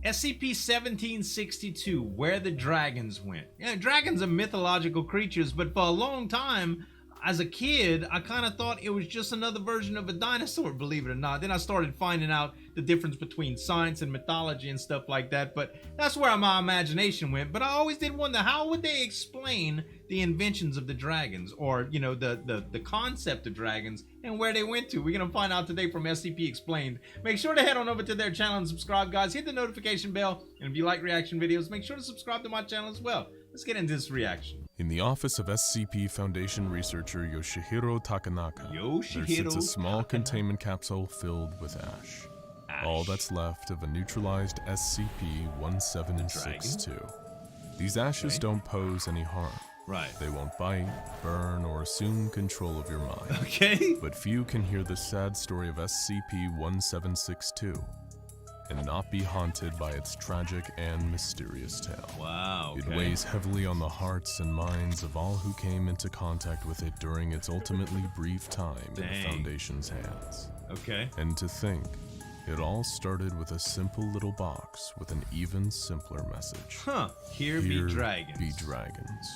SCP-1762, Where the Dragons Went. Yeah, dragons are mythological creatures, but for a long time, as a kid, I kind of thought it was just another version of a dinosaur, believe it or not. Then I started finding out the difference between science and mythology and stuff like that, but that's where my imagination went. But I always did wonder, how would they explain the inventions of the dragons, or, you know, the concept of dragons and where they went to? We're going to find out today from SCP Explained. Make sure to head on over to their channel and subscribe, guys. Hit the notification bell, and if you like reaction videos, make sure to subscribe to my channel as well. Let's get into this reaction. In the office of SCP Foundation researcher Yoshihiro Takanaka, there sits a small containment capsule filled with ash. All that's left of a neutralized SCP-1762. These ashes don't pose any harm. Right. They won't bite, burn, or assume control of your mind. Okay. But few can hear the sad story of SCP-1762 and not be haunted by its tragic and mysterious tale. Wow, okay. It weighs heavily on the hearts and minds of all who came into contact with it during its ultimately brief time in the Foundation's hands. Okay. And to think, it all started with a simple little box with an even simpler message. Huh. Here be dragons. Be dragons.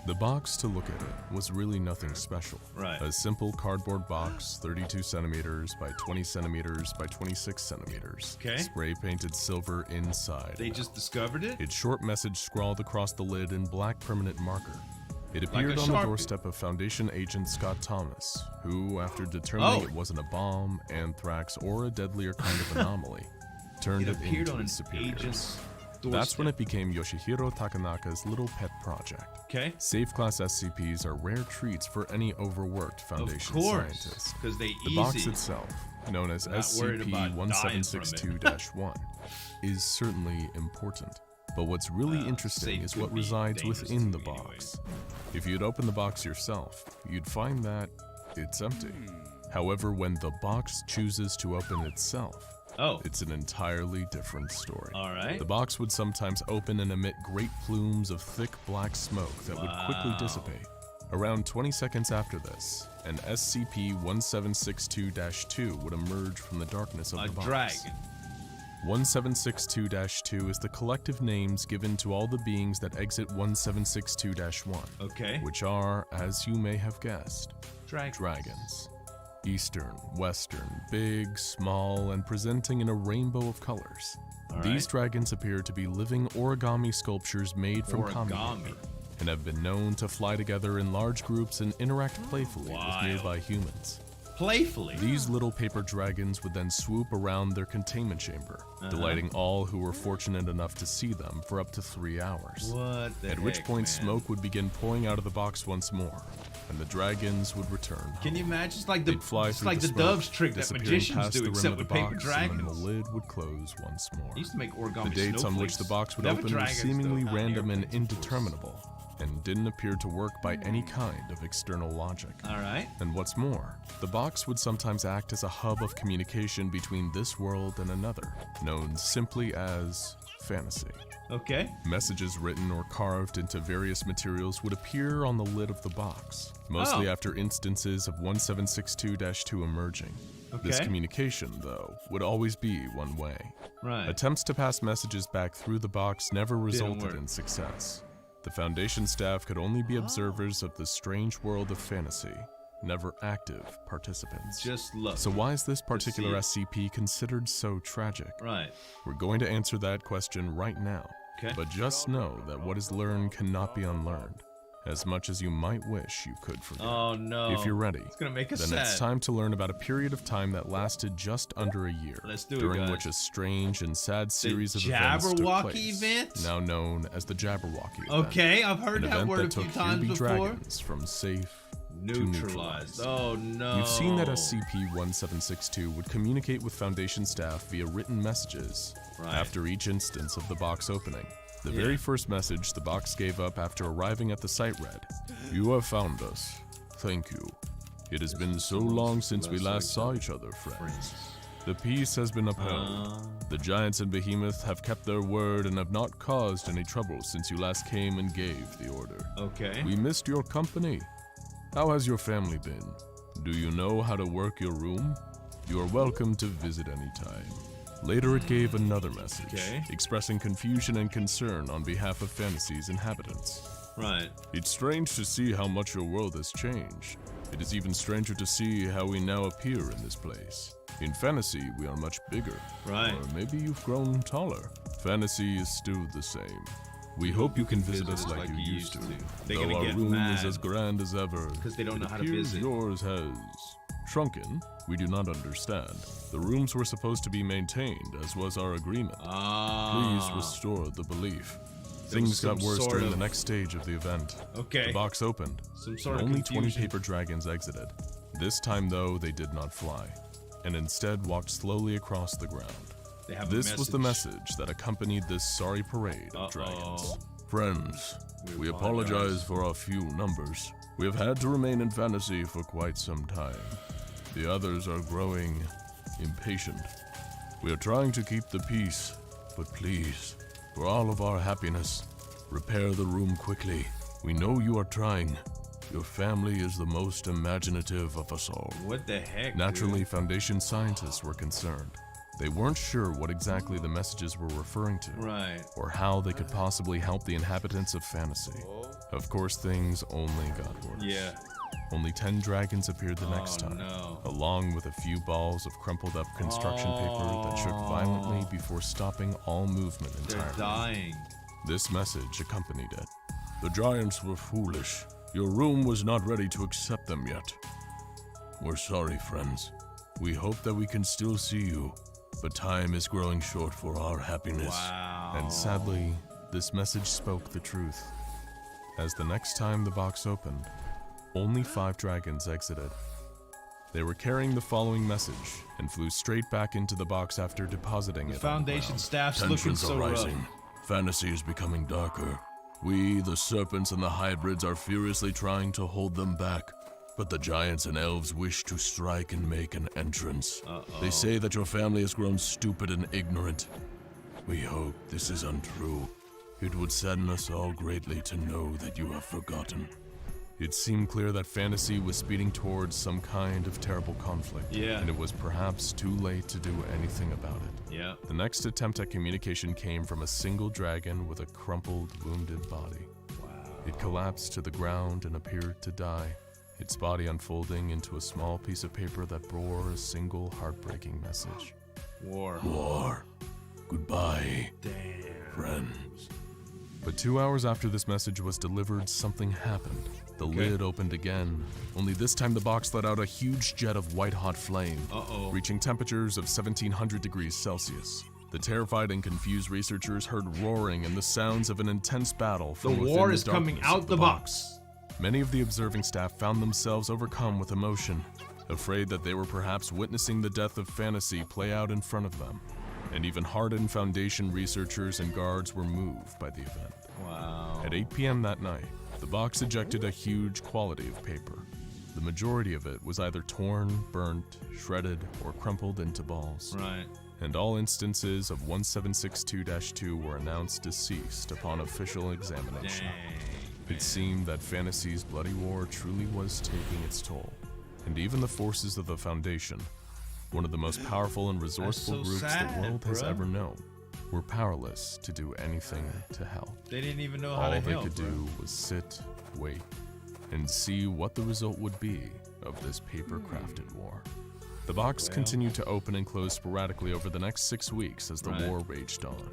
The box, to look at it, was really nothing special. Right. A simple cardboard box, 32 centimeters by 20 centimeters by 26 centimeters. Okay. Spray painted silver inside. They just discovered it? Its short message scrawled across the lid in black permanent marker. It appeared on the doorstep of Foundation agent Scott Thomas, who, after determining it wasn't a bomb, anthrax, or a deadlier kind of anomaly, turned it into his superiors. That's when it became Yoshihiro Takanaka's little pet project. Okay. Safe-class SCPs are rare treats for any overworked Foundation scientist. Because they The box itself, known as SCP-1762-1, is certainly important. But what's really interesting is what resides within the box. If you'd open the box yourself, you'd find that it's empty. However, when the box chooses to open itself, it's an entirely different story. All right. The box would sometimes open and emit great plumes of thick black smoke that would quickly dissipate. Around 20 seconds after this, an SCP-1762-2 would emerge from the darkness of the box. A dragon. 1762-2 is the collective names given to all the beings that exit 1762-1. Okay. Which are, as you may have guessed, dragons. Eastern, Western, big, small, and presenting in a rainbow of colors. These dragons appear to be living origami sculptures made from common paper, and have been known to fly together in large groups and interact playfully with nearby humans. Playfully? These little paper dragons would then swoop around their containment chamber, delighting all who were fortunate enough to see them for up to 3 hours. At which point smoke would begin pouring out of the box once more, and the dragons would return home. Can you imagine? It's like the dove's trick that magicians do, except with paper dragons. And the lid would close once more. I used to make origami The dates on which the box would open were seemingly random and indeterminable, and didn't appear to work by any kind of external logic. And what's more, the box would sometimes act as a hub of communication between this world and another, known simply as fantasy. Messages written or carved into various materials would appear on the lid of the box, mostly after instances of 1762-2 emerging. This communication, though, would always be one way. Attempts to pass messages back through the box never resulted in success. The Foundation staff could only be observers of the strange world of fantasy, never active participants. So why is this particular SCP considered so tragic? We're going to answer that question right now. But just know that what is learned cannot be unlearned, as much as you might wish you could forget. If you're ready, then it's time to learn about a period of time that lasted just under a year, during which a strange and sad series of events took place, now known as the Jabberwocky event. I've heard that word a few times before. Dragons from safe to neutralized. You've seen that SCP-1762 would communicate with Foundation staff via written messages after each instance of the box opening. The very first message the box gave up after arriving at the site read, "You have found us. Thank you. It has been so long since we last saw each other, friends. The peace has been upheld. The giants and behemoth have kept their word and have not caused any trouble since you last came and gave the order. We missed your company. How has your family been? Do you know how to work your room? You are welcome to visit anytime. Later it gave another message, expressing confusion and concern on behalf of Fantasy's inhabitants. Right. It's strange to see how much your world has changed. It is even stranger to see how we now appear in this place. In Fantasy, we are much bigger. Right. Or maybe you've grown taller. Fantasy is still the same. We hope you can visit us like you used to. Though our room is as grand as ever, because they don't know how to appears visit. Yours has shrunken. We do not understand. The rooms were supposed to be maintained, as was our agreement. Please restore the belief. Things got worse during the next stage of the event. The box opened. Only 20 paper dragons exited. This time, though, they did not fly, and instead walked slowly across the ground. This was the message that accompanied this sorry parade of dragons. Friends, we apologize for our few numbers. We have had to remain in Fantasy for quite some time. The others are growing impatient. We are trying to keep the peace, but please, for all of our happiness, repair the room quickly. We know you are trying. Your family is the most imaginative of us all. What the heck, Naturally, Foundation scientists were concerned. They weren't sure what exactly the messages were referring to, or how they could possibly help the inhabitants of Fantasy. Of course, things only got worse. Only 10 dragons appeared the next time, along with a few balls of crumpled up construction paper that shook violently before stopping all movement entirely. They're dying. This message accompanied it. The giants were foolish. Your room was not ready to accept them yet. We're sorry, friends. We hope that we can still see you, but time is growing short for our happiness. Wow. And sadly, this message spoke the truth. As the next time the box opened, only 5 dragons exited. They were carrying the following message and flew straight back into the box after depositing it. Foundation staff's looking so rough. Fantasy is becoming darker. We, the serpents and the hybrids, are furiously trying to hold them back, but the giants and elves wish to strike and make an entrance. They say that your family has grown stupid and ignorant. We hope this is untrue. It would sadden us all greatly to know that you have forgotten. It seemed clear that Fantasy was speeding towards some kind of terrible conflict, and it was perhaps too late to do anything about it. The next attempt at communication came from a single dragon with a crumpled, wounded body. It collapsed to the ground and appeared to die, its body unfolding into a small piece of paper that bore a single heartbreaking message. War. Goodbye, friends. But 2 hours after this message was delivered, something happened. The lid opened again, only this time the box let out a huge jet of white-hot flame, reaching temperatures of 1700 degrees Celsius. The terrified and confused researchers heard roaring and the sounds of an intense battle from within the war is coming out the box. Many of the observing staff found themselves overcome with emotion, afraid that they were perhaps witnessing the death of Fantasy play out in front of them. And even hardened Foundation researchers and guards were moved by the event. At 8 p.m. that night, the box ejected a huge quantity of paper. The majority of it was either torn, burnt, shredded, or crumpled into balls. And all instances of 1762-2 were announced deceased upon official examination. It seemed that Fantasy's bloody war truly was taking its toll, and even the forces of the Foundation, one of the most powerful and resourceful groups the world has ever known, were powerless to do anything to help. They didn't even know how to help. All they could do was sit, wait, and see what the result would be of this paper-crafted war. The box continued to open and close sporadically over the next 6 weeks as the war raged on.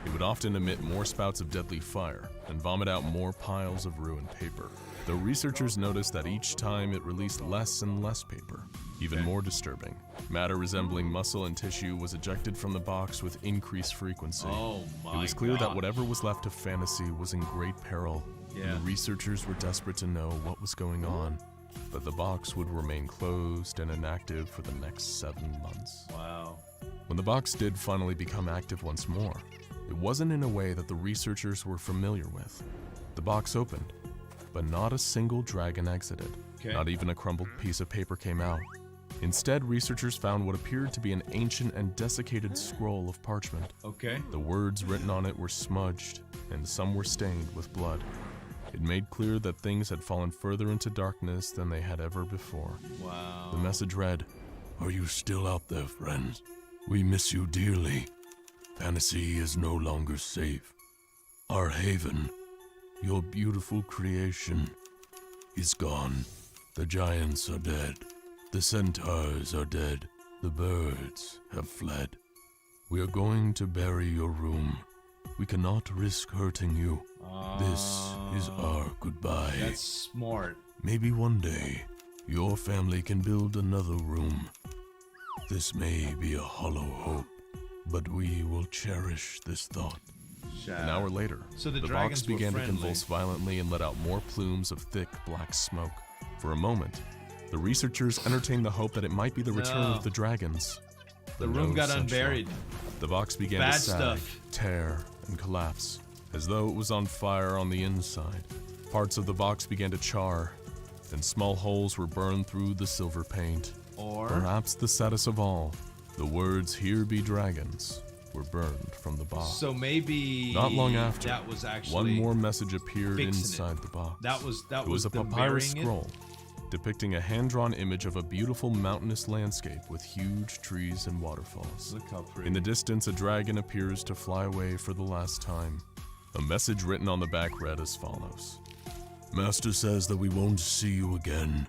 It would often emit more spouts of deadly fire and vomit out more piles of ruined paper, though researchers noticed that each time it released less and less paper. Even more disturbing, matter resembling muscle and tissue was ejected from the box with increased frequency. It was clear that whatever was left of Fantasy was in great peril, and the researchers were desperate to know what was going on. But the box would remain closed and inactive for the next 7 months. When the box did finally become active once more, it wasn't in a way that the researchers were familiar with. The box opened, but not a single dragon exited. Not even a crumpled piece of paper came out. Instead, researchers found what appeared to be an ancient and desiccated scroll of parchment. The words written on it were smudged, and some were stained with blood. It made clear that things had fallen further into darkness than they had ever before. The message read, "Are you still out there, friends? We miss you dearly. Fantasy is no longer safe. Our haven, your beautiful creation, is gone. The giants are dead. The centaurs are dead. The birds have fled. We are going to bury your room. We cannot risk hurting you. This is our goodbye. That's smart. Maybe one day, your family can build another room. This may be a hollow hope, but we will cherish this thought. An hour later, so the box began to convulse violently and let out more plumes of thick black smoke. For a moment, the researchers entertained the hope that it might be the return of the dragons. The room got unburied. The box began to sag, tear, and collapse, as though it was on fire on the inside. Parts of the box began to char, and small holes were burned through the silver paint. Or perhaps the saddest of all, the words "Here be dragons" were burned from the box. So maybe not long after, that was actually one more message appeared inside the box. That was a papyrus scroll depicting a hand-drawn image of a beautiful mountainous landscape with huge trees and waterfalls. Look how pretty. In the distance, a dragon appears to fly away for the last time. A message written on the back read as follows: Master says that we won't see you again.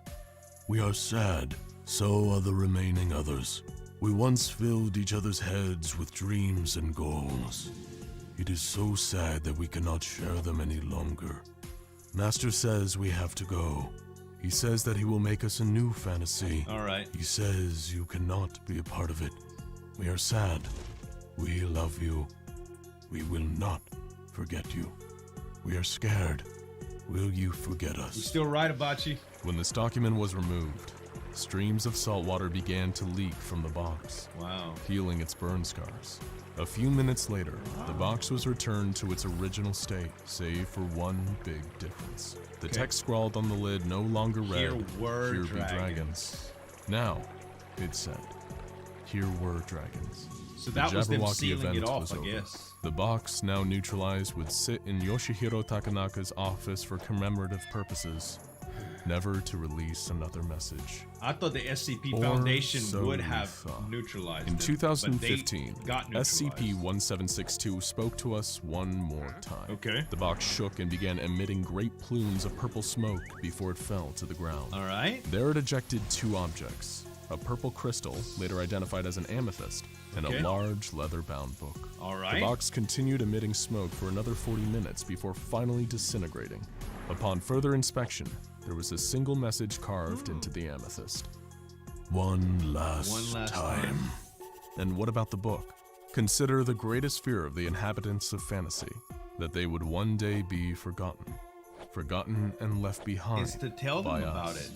We are sad, so are the remaining others. We once filled each other's heads with dreams and goals. It is so sad that we cannot share them any longer. Master says we have to go. He says that he will make us a new fantasy. All right. He says you cannot be a part of it. We are sad. We love you. We will not forget you. We are scared. Will you forget us? You're still right about you. When this document was removed, streams of salt water began to leak from the box, healing its burn scars. A few minutes later, the box was returned to its original state, save for one big difference. The text scrawled on the lid no longer read, "Here be dragons." Now, it said, "Here were dragons." So that was them sealing it off, I guess. The box, now neutralized, would sit in Yoshihiro Takanaka's office for commemorative purposes, never to release another message. I thought the SCP Foundation would have neutralized In it, 2015, but they got neutralized. SCP-1762 spoke to us one more time. Okay. The box shook and began emitting great plumes of purple smoke before it fell to the ground. All right. There it ejected two objects: a purple crystal, later identified as an amethyst, and a large leather-bound book. All right. The box continued emitting smoke for another 40 minutes before finally disintegrating. Upon further inspection, there was a single message carved into the amethyst. One last time. And what about the book? Consider the greatest fear of the inhabitants of fantasy, that they would one day be forgotten. Forgotten and left behind It's to tell them about it.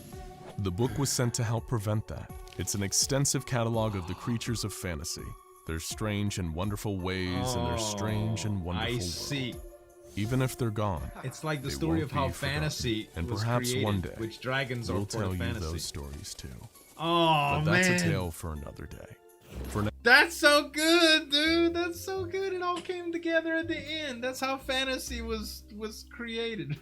The book was sent to help prevent that. It's an extensive catalog of the creatures of fantasy, their strange and wonderful ways, and their strange and wonderful world. I see. Even if they're gone, it's like the story of how fantasy and was perhaps created, one day which dragons we'll are tell you fantasy. those stories too. Oh, but that's man. a tale for another day. That's so good, dude. That's so good. It all came together at the end. That's how fantasy was created.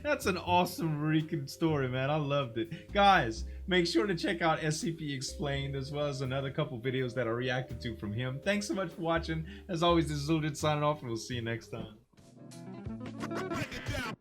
That's an awesome freaking story, man. I loved it. Guys, make sure to check out SCP Explained, as well as another couple videos that I reacted to from him. Thanks so much for watching. As always, this is Zueljin signing off, and we'll see you next time. Break it down.